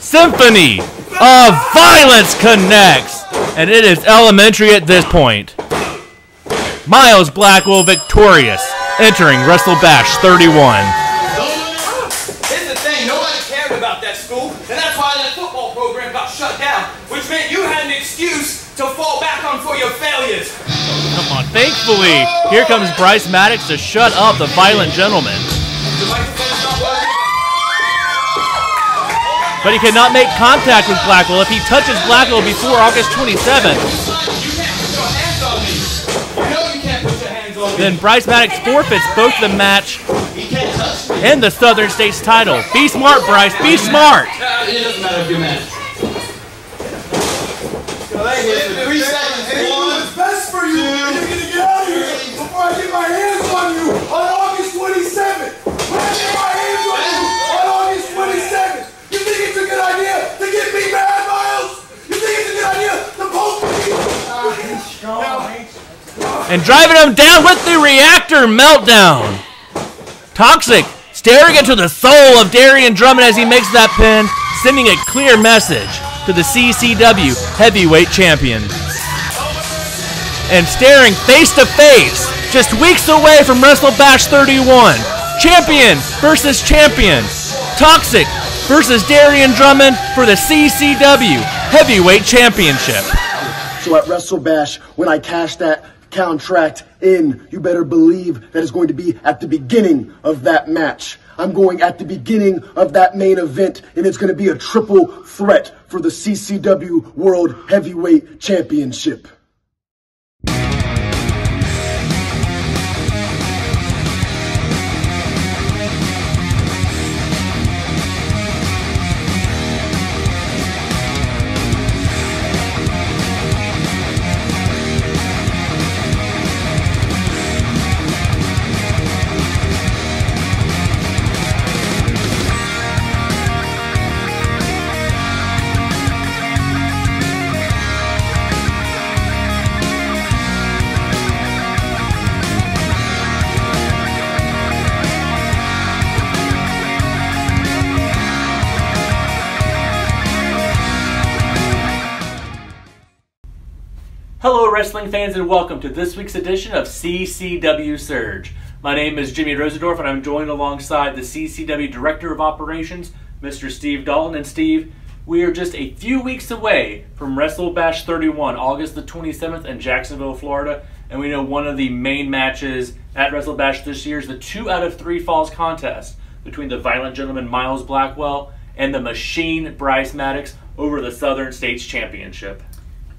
symphony of violence connects, and it is elementary at this point. Miles Blackwell victorious, entering WrestleBash 31. Here's the thing, nobody cared about that school, and that's why that football program got shut down, which meant you had an excuse to fall back on for your failures. Come on, thankfully, here comes Bryce Maddox to shut up the violent gentleman. But he cannot make contact with Blackwell. If he touches Blackwell before August 27th, then Bryce Maddox forfeits both the match and the Southern States title. Be smart, Bryce. Be smart. It doesn't matter if you manage. 3 seconds. It's best for you. You're going to get out of here before I get my hands on you on August 27th. When I get my hands on you on August 27th, you think it's a good idea to get me mad, Miles? You think it's a good idea to poke me? And driving him down with the reactor meltdown. Toxic staring into the soul of Darian Drummond as he makes that pin, sending a clear message to the CCW heavyweight champion. And staring face to face, just weeks away from WrestleBash 31, champion versus champion, Toxic versus Darian Drummond for the CCW heavyweight championship. So at WrestleBash, when I cash that contract in, you better believe that it's going to be at the beginning of that match. I'm going at the beginning of that main event, and it's going to be a triple threat for the CCW World Heavyweight Championship. Hello wrestling fans and welcome to this week's edition of CCW Surge. My name is Jimmy Rosendorf and I'm joined alongside the CCW Director of Operations, Mr. Steve Dalton. And Steve, we are just a few weeks away from WrestleBash 31, August the 27th in Jacksonville, Florida. And we know one of the main matches at WrestleBash this year is the 2 out of 3 falls contest between the violent gentleman Miles Blackwell and the Machine Bryce Maddox over the Southern States Championship.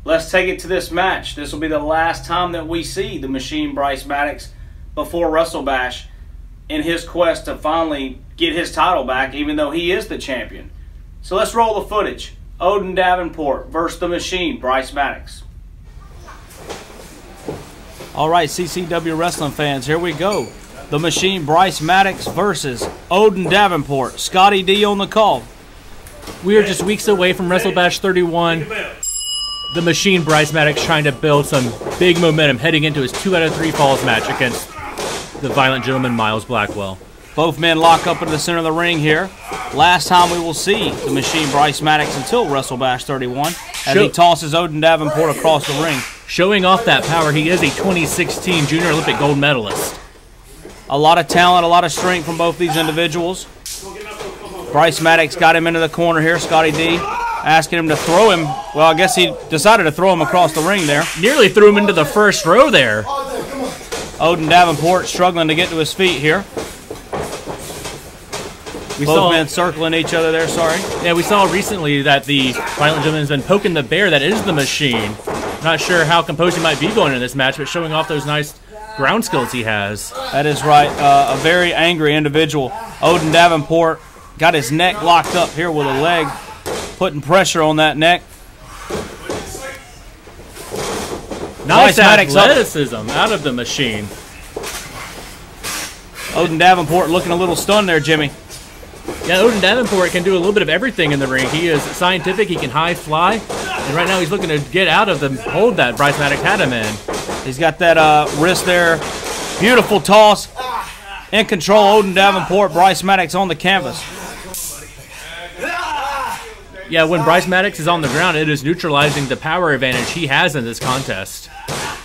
Let's take it to this match. This will be the last time that we see the Machine Bryce Maddox before WrestleBash in his quest to finally get his title back, even though he is the champion. So let's roll the footage. Odin Davenport versus the Machine Bryce Maddox. All right, CCW wrestling fans, here we go. The Machine Bryce Maddox versus Odin Davenport. Scotty D on the call. We are just weeks away from WrestleBash 31. The Machine Bryce Maddox trying to build some big momentum heading into his 2 out of 3 falls match against the violent gentleman Miles Blackwell. Both men lock up in the center of the ring here. Last time we will see the Machine Bryce Maddox until WrestleBash 31 as he tosses Odin Davenport across the ring. Showing off that power, he is a 2016 Junior Olympic gold medalist. A lot of talent, a lot of strength from both these individuals. Bryce Maddox got him into the corner here, Scotty D. Asking him to throw him. Well, I guess he decided to throw him across the ring there. Nearly threw him into the first row there. Odin Davenport struggling to get to his feet here. Both men circling each other there, sorry. Yeah, we saw recently that the violent gentleman has been poking the bear that is the Machine. Not sure how composed he might be going in this match, but showing off those nice ground skills he has. That is right. A very angry individual. Odin Davenport got his neck locked up here with a leg, putting pressure on that neck. Nice athleticism out of the Machine. Odin Davenport looking a little stunned there, Jimmy. Yeah, Odin Davenport can do a little bit of everything in the ring. He is scientific, he can high fly, and right now he's looking to get out of the hold that Bryce Maddox had him in. He's got that wrist there. Beautiful toss. In control, Odin Davenport, Bryce Maddox on the canvas. Yeah, when Bryce Maddox is on the ground, it is neutralizing the power advantage he has in this contest.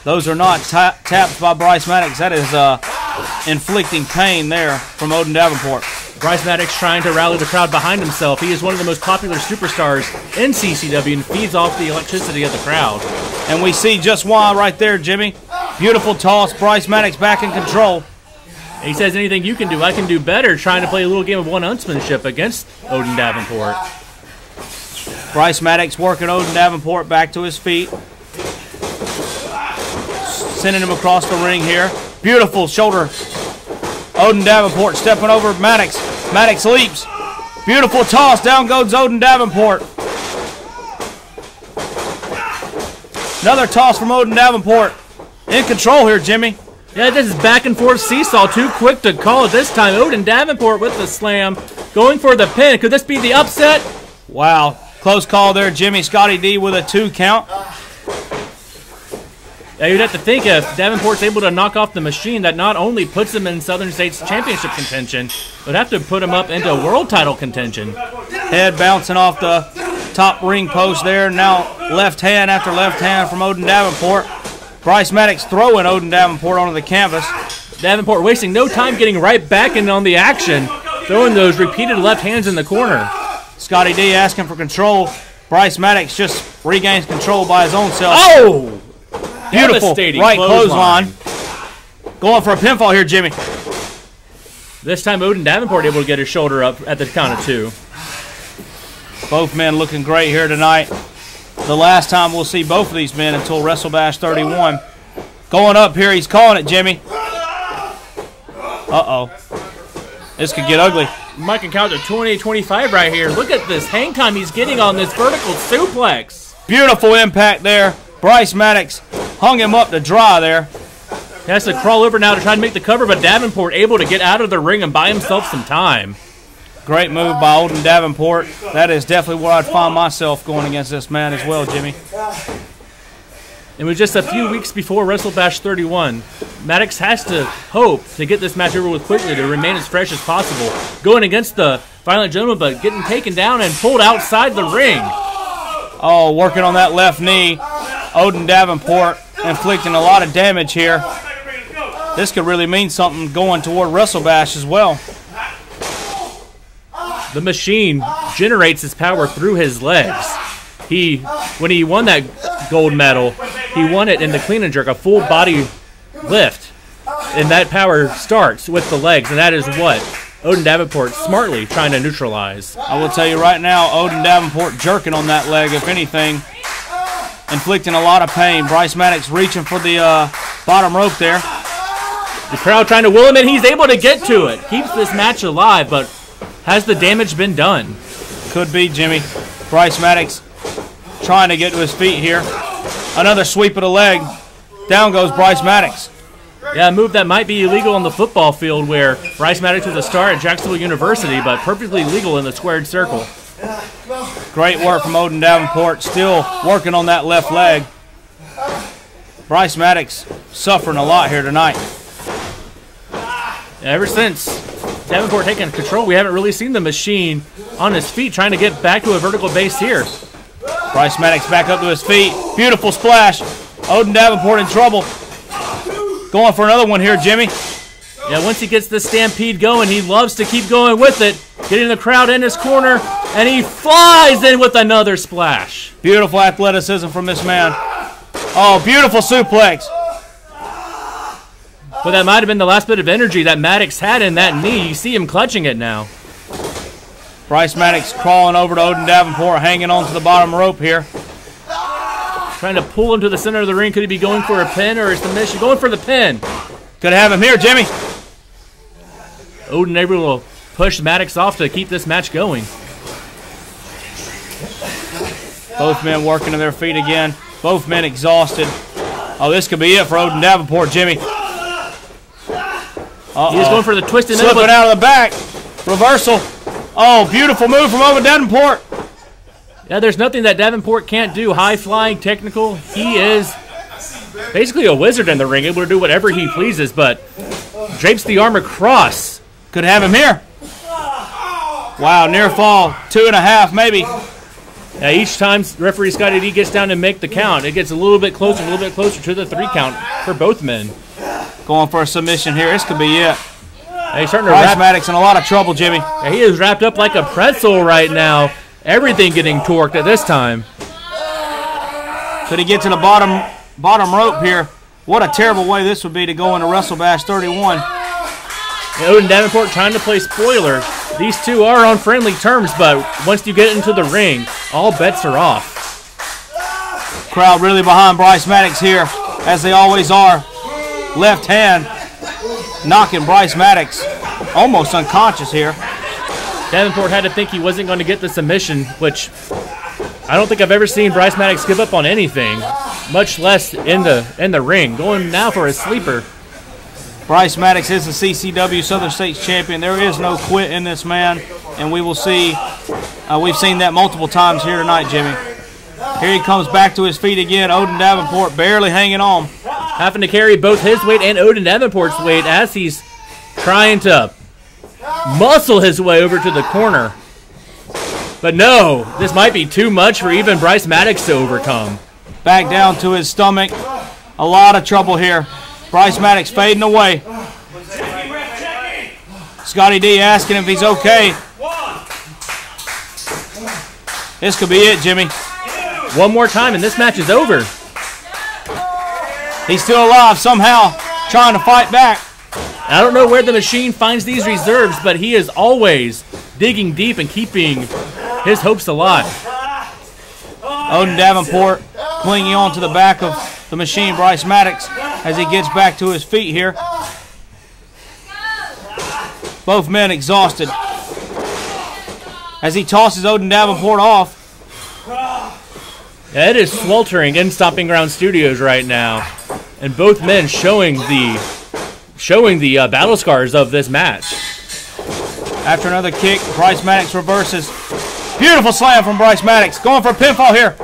Those are not taps by Bryce Maddox. That is inflicting pain there from Odin Davenport. Bryce Maddox trying to rally the crowd behind himself. He is one of the most popular superstars in CCW and feeds off the electricity of the crowd. And we see just why right there, Jimmy. Beautiful toss. Bryce Maddox back in control. He says, anything you can do, I can do better, trying to play a little game of one-upsmanship against Odin Davenport. Bryce Maddox working Odin Davenport back to his feet. Sending him across the ring here. Beautiful shoulder. Odin Davenport stepping over Maddox. Maddox leaps. Beautiful toss. Down goes Odin Davenport. Another toss from Odin Davenport. In control here, Jimmy. Yeah, this is back and forth seesaw. Too quick to call it this time. Odin Davenport with the slam. Going for the pin. Could this be the upset? Wow. Close call there, Jimmy. Scotty D with a 2 count. Yeah, you'd have to think if Davenport's able to knock off the machine, that not only puts him in Southern States Championship contention, but have to put him up into world title contention. Head bouncing off the top ring post there. Now left hand after left hand from Odin Davenport. Bryce Maddox throwing Odin Davenport onto the canvas. Davenport wasting no time getting right back in on the action, throwing those repeated left hands in the corner. Scotty D asking for control. Bryce Maddox just regains control by his own self. Oh! Beautiful right clothesline. Going for a pinfall here, Jimmy. This time Odin Davenport able to get his shoulder up at the count of 2. Both men looking great here tonight. The last time we'll see both of these men until WrestleBash 31. Going up here, he's calling it, Jimmy. Uh-oh. This could get ugly. Mike can count to 28-25 right here. Look at this hang time he's getting on this vertical suplex. Beautiful impact there. Bryce Maddox hung him up to dry there. He has to crawl over now to try to make the cover, but Davenport able to get out of the ring and buy himself some time. Great move by Odin Davenport. That is definitely where I'd find myself going against this man as well, Jimmy. It was just a few weeks before WrestleBash 31. Maddox has to hope to get this match over with quickly to remain as fresh as possible. Going against the Violent Gentleman, but getting taken down and pulled outside the ring. Oh, working on that left knee. Odin Davenport inflicting a lot of damage here. This could really mean something going toward WrestleBash as well. The machine generates his power through his legs. When he won that gold medal, he won it in the clean and jerk, a full body lift. And that power starts with the legs, and that is what Odin Davenport smartly trying to neutralize. I will tell you right now, Odin Davenport jerking on that leg, if anything, inflicting a lot of pain. Bryce Maddox reaching for the bottom rope there. The crowd trying to will him in. He's able to get to it. Keeps this match alive, but has the damage been done? Could be, Jimmy. Bryce Maddox trying to get to his feet here. Another sweep of the leg. Down goes Bryce Maddox. Yeah, a move that might be illegal on the football field where Bryce Maddox was a star at Jacksonville University, but perfectly legal in the squared circle. Great work from Odin Davenport. Still working on that left leg. Bryce Maddox suffering a lot here tonight. Ever since Davenport taking control, we haven't really seen the machine on his feet trying to get back to a vertical base here. Bryce Maddox back up to his feet. Beautiful splash. Odin Davenport in trouble. Going for another one here, Jimmy. Yeah, once he gets the stampede going, he loves to keep going with it. Getting the crowd in his corner, and he flies in with another splash. Beautiful athleticism from this man. Oh, beautiful suplex. But that might have been the last bit of energy that Maddox had in that knee. You see him clutching it now. Bryce Maddox crawling over to Odin Davenport, hanging on to the bottom rope here. Trying to pull him to the center of the ring. Could he be going for a pin or a submission? Going for the pin. Could have him here, Jimmy. Odin able to push Maddox off to keep this match going. Both men working to their feet again. Both men exhausted. Oh, this could be it for Odin Davenport, Jimmy. He's going for the twisted elbow. Slipping out of the back. Reversal. Oh, beautiful move from Odin Davenport. Yeah, there's nothing that Davenport can't do. High flying, technical. He is basically a wizard in the ring, able to do whatever he pleases, but drapes the arm across. Could have him here. Wow, near fall. 2.5 maybe. Each time referee Scotty D gets down to make the count, it gets a little bit closer to the 3 count for both men. Going for a submission here. This could be it. He's starting to Bryce Maddox in a lot of trouble, Jimmy. He is wrapped up like a pretzel right now. Everything getting torqued at this time. Could he get to the bottom rope here? What a terrible way this would be to go into WrestleBash 31. Odin Davenport trying to play spoiler. These two are on friendly terms, but once you get into the ring, all bets are off. Crowd really behind Bryce Maddox here, as they always are. Left hand knocking Bryce Maddox almost unconscious here. Davenport had to think he wasn't going to get the submission, which I don't think I've ever seen Bryce Maddox give up on anything, much less in the ring. Going now for a sleeper. Bryce Maddox is the CCW Southern States champion. There is no quit in this man, and we will see. We've seen that multiple times here tonight, Jimmy. Here he comes back to his feet again. Odin Davenport barely hanging on. Having to carry both his weight and Odin Davenport's weight as he's trying to muscle his way over to the corner. But no, this might be too much for even Bryce Maddox to overcome. Back down to his stomach. A lot of trouble here. Bryce Maddox fading away. Scotty D asking if he's okay. This could be it, Jimmy. One more time and this match is over. He's still alive somehow, trying to fight back. I don't know where the Machine finds these reserves, but he is always digging deep and keeping his hopes alive. Odin Davenport clinging on to the back of the Machine, Bryce Maddox, as he gets back to his feet here. Both men exhausted. As he tosses Odin Davenport off. It is sweltering in Stomping Ground Studios right now, and both men showing the battle scars of this match. After another kick, Bryce Maddox reverses. Beautiful slam from Bryce Maddox. Going for a pinfall here.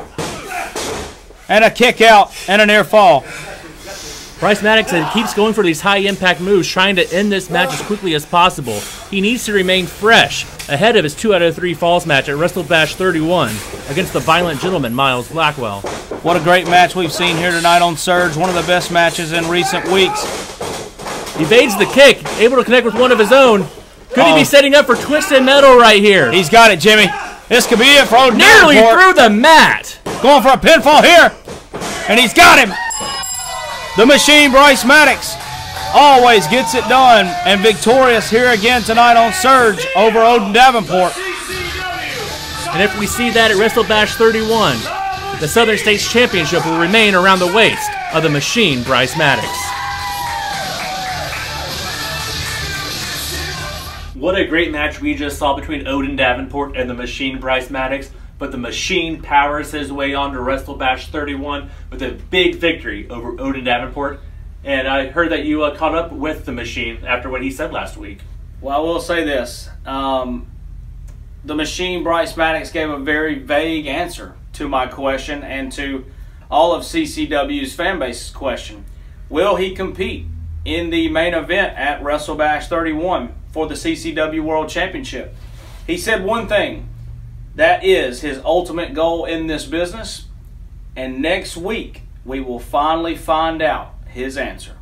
And a kick out and a near fall. Bryce Maddox keeps going for these high-impact moves, trying to end this match as quickly as possible. He needs to remain fresh ahead of his 2 out of 3 falls match at WrestleBash 31 against the violent gentleman, Miles Blackwell. What a great match we've seen here tonight on Surge. One of the best matches in recent weeks. Evades the kick, able to connect with one of his own. Could he be setting up for Twisted Metal right here? He's got it, Jimmy. This could be it for Odin Nearly Davenport. through the mat. Going for a pinfall here. And he's got him. The Machine, Bryce Maddox, always gets it done. And victorious here again tonight on Surge over Odin Davenport. And if we see that at WrestleBash 31, the Southern States Championship will remain around the waist of the Machine, Bryce Maddox. What a great match we just saw between Odin Davenport and the Machine, Bryce Maddox. But the Machine powers his way on to WrestleBash 31 with a big victory over Odin Davenport. And I heard that you caught up with the Machine after what he said last week. Well, I will say this. The Machine, Bryce Maddox, gave a very vague answer to my question and to all of CCW's fanbase's question. Will he compete in the main event at WrestleBash 31 for the CCW World Championship? He said one thing. That is his ultimate goal in this business. And next week, we will finally find out his answer.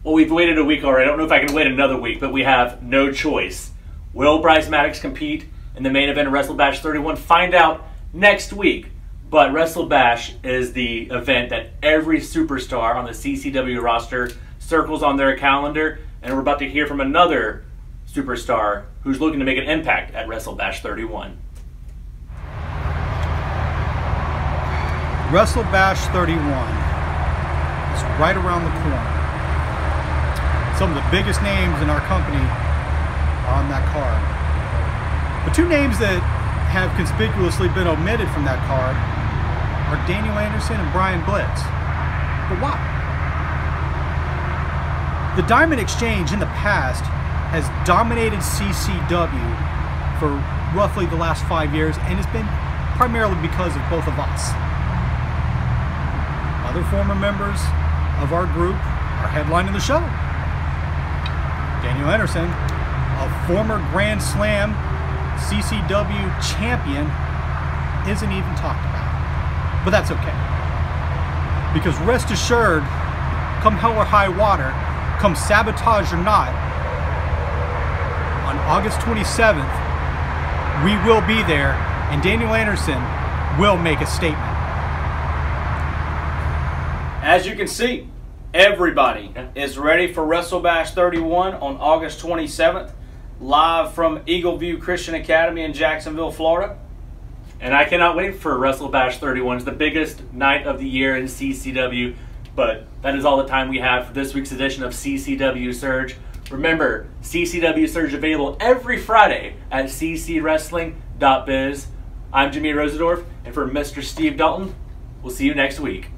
Well, we've waited a week already. I don't know if I can wait another week, but we have no choice. Will Bryce Maddox compete in the main event of WrestleBash 31? Find out next week. But WrestleBash is the event that every superstar on the CCW roster circles on their calendar. And we're about to hear from another superstar who's looking to make an impact at WrestleBash 31. WrestleBash 31 is right around the corner. Some of the biggest names in our company are on that card. The 2 names that have conspicuously been omitted from that card are Daniel Anderson and Brian Blitz. But why? The Diamond Exchange in the past has dominated CCW for roughly the last 5 years, and it's been primarily because of both of us. Other former members of our group are headlining the show. Daniel Anderson, a former Grand Slam CCW champion isn't even talked about. But that's okay. Because rest assured, come hell or high water, come sabotage or not, on August 27th, we will be there, and Daniel Anderson will make a statement. As you can see, everybody is ready for WrestleBash 31 on August 27th, live from Eagle View Christian Academy in Jacksonville, Florida. And I cannot wait for WrestleBash 31. It's the biggest night of the year in CCW, but that is all the time we have for this week's edition of CCW Surge. Remember, CCW Surge available every Friday at ccwrestling.biz. I'm Jimmy Rosendorf, and for Mr. Steve Dalton, we'll see you next week.